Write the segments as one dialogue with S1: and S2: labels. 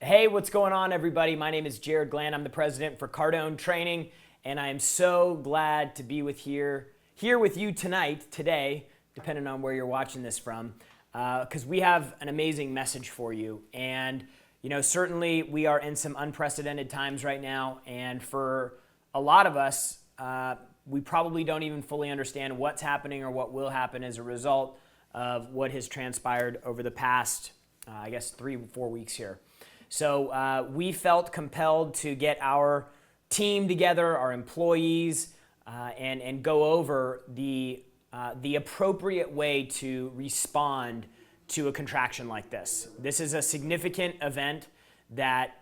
S1: Hey, what's going on, everybody? My name is Jared Glenn. I'm the president for Cardone Training, and I am so glad to be here with you today, depending on where you're watching this from, because we have an amazing message for you. And certainly we are in some unprecedented times right now, and for a lot of us, we probably don't even fully understand what's happening or what will happen as a result of what has transpired over the past, 3 or 4 weeks here. So we felt compelled to get our team together, our employees, and go over the appropriate way to respond to a contraction like this. This is a significant event that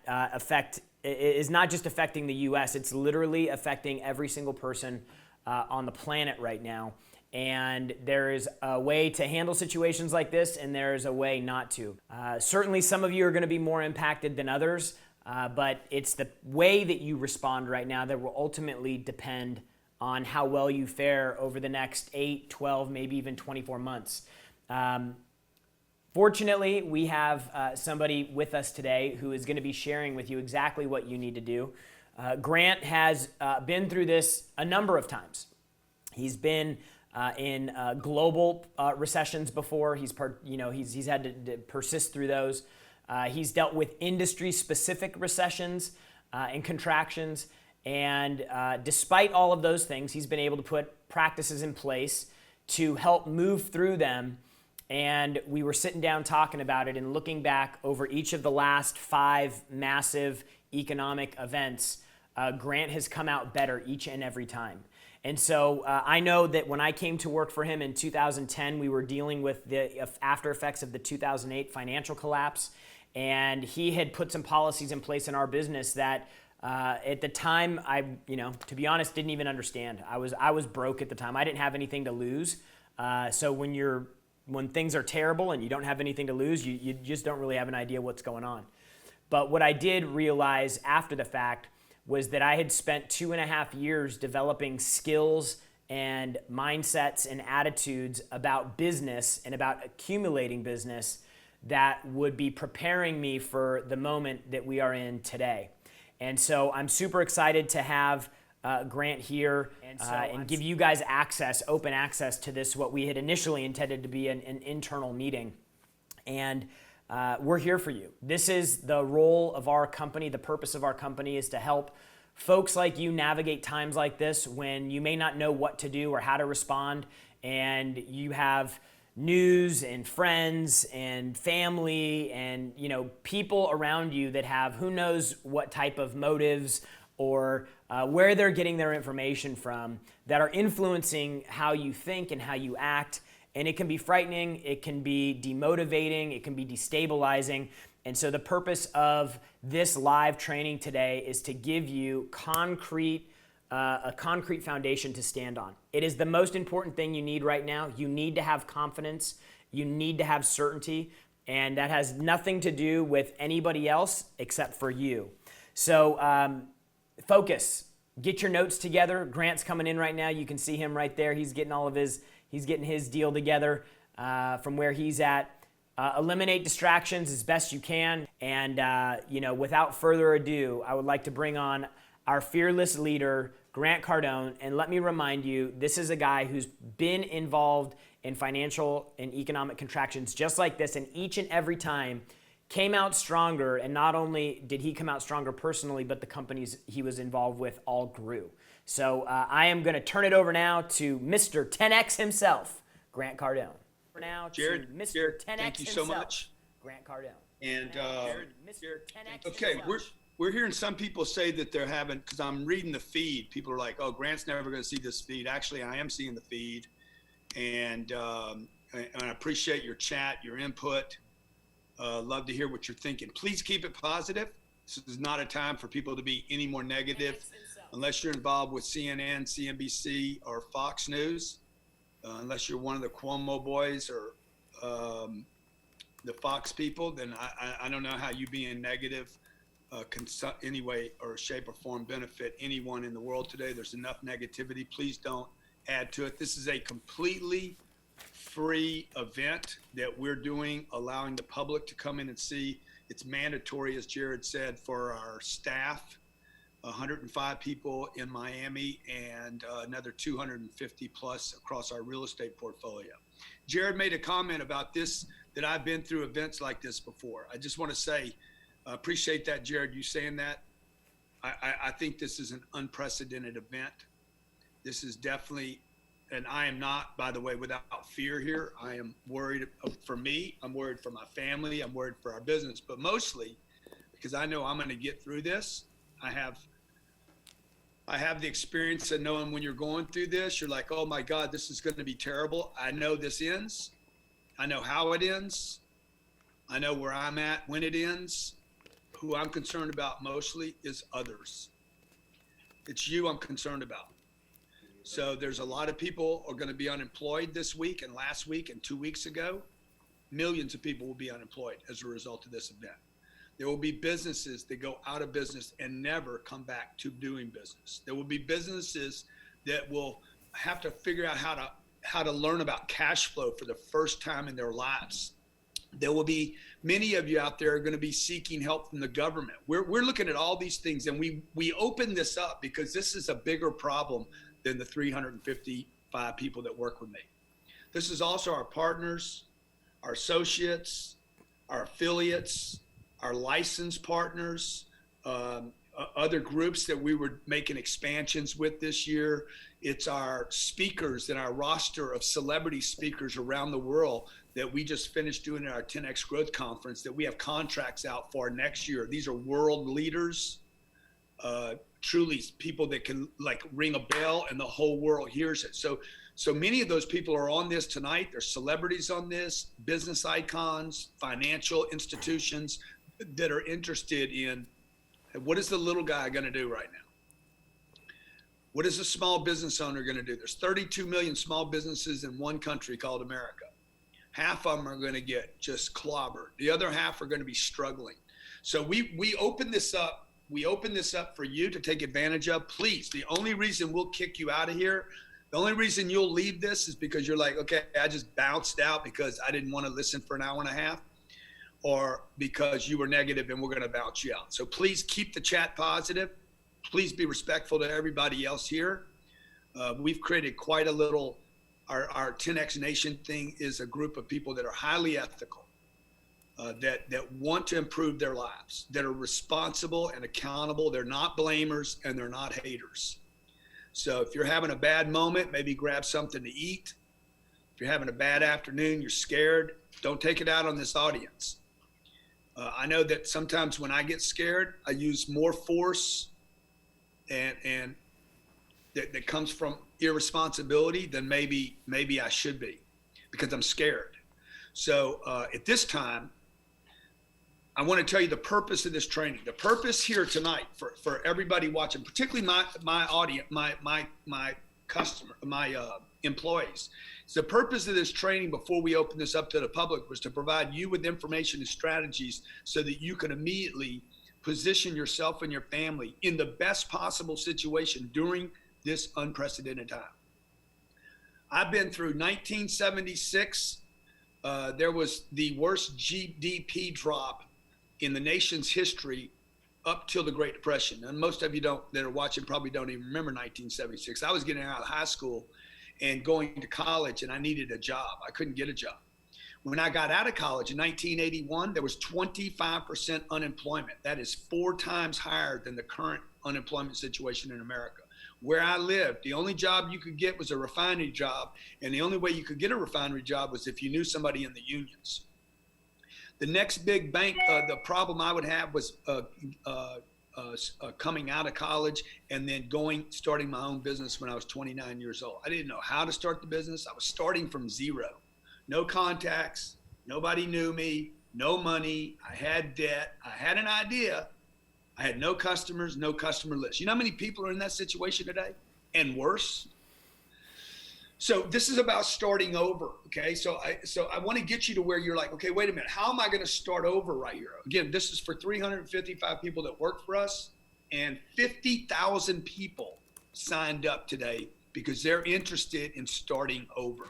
S1: is not just affecting the U.S., it's literally affecting every single person on the planet right now. And there is a way to handle situations like this, and there is a way not to. Certainly some of you are going to be more impacted than others, but it's the way that you respond right now that will ultimately depend on how well you fare over the next 8, 12, maybe even 24 months. Fortunately, we have somebody with us today who is going to be sharing with you exactly what you need to do. Grant has been through this a number of times. He's been in global recessions before. He's had to persist through those. He's dealt with industry-specific recessions and contractions. And despite all of those things, he's been able to put practices in place to help move through them. And we were sitting down talking about it and looking back over each of the last 5 massive economic events. Grant has come out better each and every time. And so I know that when I came to work for him in 2010, we were dealing with the after effects of the 2008 financial collapse. And he had put some policies in place in our business that at the time, to be honest, didn't even understand. I was broke at the time. I didn't have anything to lose. So when things are terrible and you don't have anything to lose, you just don't really have an idea what's going on. But what I did realize after the fact was that I had spent 2.5 years developing skills and mindsets and attitudes about business and about accumulating business that would be preparing me for the moment that we are in today. And so I'm super excited to have Grant here and give you guys open access to this, what we had initially intended to be an internal meeting. And we're here for you. This is the role of our company. The purpose of our company is to help folks like you navigate times like this when you may not know what to do or how to respond, and you have news and friends and family and people around you that have who knows what type of motives or where they're getting their information from that are influencing how you think and how you act. And it can be frightening, it can be demotivating, it can be destabilizing. And so the purpose of this live training today is to give you a concrete foundation to stand on. It is the most important thing you need right now. You need to have confidence, you need to have certainty, and that has nothing to do with anybody else except for you. So focus, get your notes together. Grant's coming in right now. You can see him right there. He's getting his deal together from where he's at. Eliminate distractions as best you can. And, without further ado, I would like to bring on our fearless leader, Grant Cardone. And let me remind you, this is a guy who's been involved in financial and economic contractions just like this. And each and every time came out stronger. And not only did he come out stronger personally, but the companies he was involved with all grew. So I am going to turn it over now to Mr. 10X himself, Grant Cardone. For now,
S2: Jared,
S1: Mr. 10X
S2: thank you
S1: himself,
S2: so much.
S1: Grant Cardone.
S2: And
S1: Mr. 10X
S2: okay,
S1: himself.
S2: we're hearing some people say that they're having, because I'm reading the feed. People are like, "Oh, Grant's never going to see this feed." Actually, I am seeing the feed, and I appreciate your chat, your input. Love to hear what you're thinking. Please keep it positive. This is not a time for people to be any more negative, unless you're involved with CNN, CNBC, or Fox News. Unless you're one of the Cuomo boys or the Fox people, then I don't know how you being negative any way or shape or form benefit anyone in the world today. There's enough negativity. Please don't add to it. This is a completely free event that we're doing, allowing the public to come in and see. It's mandatory, as Jared said, for our staff, 105 people in Miami and another 250 plus across our real estate portfolio. Jared made a comment about this, that I've been through events like this before. I just want to say, appreciate that, Jared, you saying that. I think this is an unprecedented event. This is definitely, and I am not, by the way, without fear here. I am worried for me. I'm worried for my family. I'm worried for our business, but mostly because I know I'm going to get through this. I have the experience of knowing when you're going through this, you're like, oh my God, this is going to be terrible. I know this ends. I know how it ends. I know where I'm at when it ends. Who I'm concerned about mostly is others. It's you I'm concerned about. So there's a lot of people are going to be unemployed this week and last week and 2 weeks ago. Millions of people will be unemployed as a result of this event. There will be businesses that go out of business and never come back to doing business. There will be businesses that will have to figure out how to learn about cash flow for the first time in their lives. There will be many of you out there are going to be seeking help from the government. We're looking at all these things, and we open this up because this is a bigger problem than the 355 people that work with me. This is also our partners, our associates, our affiliates, our licensed partners, other groups that we were making expansions with this year. It's our speakers and our roster of celebrity speakers around the world that we just finished doing at our 10X Growth Conference that we have contracts out for next year. These are world leaders, truly people that can like ring a bell and the whole world hears it. So many of those people are on this tonight. There's celebrities on this, business icons, financial institutions that are interested in what is the little guy going to do right now? What is a small business owner going to do? There's 32 million small businesses in one country called America. Half of them are going to get just clobbered. The other half are going to be struggling. So we open this up. We open this up for you to take advantage of. Please, the only reason we'll kick you out of here, the only reason you'll leave this is because you're like, okay, I just bounced out because I didn't want to listen for an hour and a half, or because you were negative and we're going to bounce you out. So please keep the chat positive. Please be respectful to everybody else here. We've created quite a little, our 10X Nation thing is a group of people that are highly ethical, that want to improve their lives, that are responsible and accountable. They're not blamers and they're not haters. So if you're having a bad moment, maybe grab something to eat. If you're having a bad afternoon, you're scared, don't take it out on this audience. I know that sometimes when I get scared, I use more force and that comes from irresponsibility than maybe I should be, because I'm scared. So at this time, I want to tell you the purpose of this training. The purpose here tonight for everybody watching, particularly my audience, my customer, my employees. So the purpose of this training before we open this up to the public was to provide you with information and strategies so that you can immediately position yourself and your family in the best possible situation during this unprecedented time. I've been through 1976. There was the worst GDP drop in the nation's history up till the Great Depression. And most of you that are watching probably don't even remember 1976. I was getting out of high school and going to college, and I needed a job. I couldn't get a job. When I got out of college in 1981, there was 25% unemployment. That is 4 times higher than the current unemployment situation in America. Where I lived, the only job you could get was a refinery job, and the only way you could get a refinery job was if you knew somebody in the unions. The next big bank, the problem I would have was coming out of college and then starting my own business when I was 29 years old. I didn't know how to start the business. I was starting from zero. No contacts, nobody knew me, no money, I had debt, I had an idea, I had no customers, no customer list. You know how many people are in that situation today? And worse? So this is about starting over, okay? So I want to get you to where you're like, okay, wait a minute, how am I going to start over right here? Again, this is for 355 people that work for us, and 50,000 people signed up today because they're interested in starting over.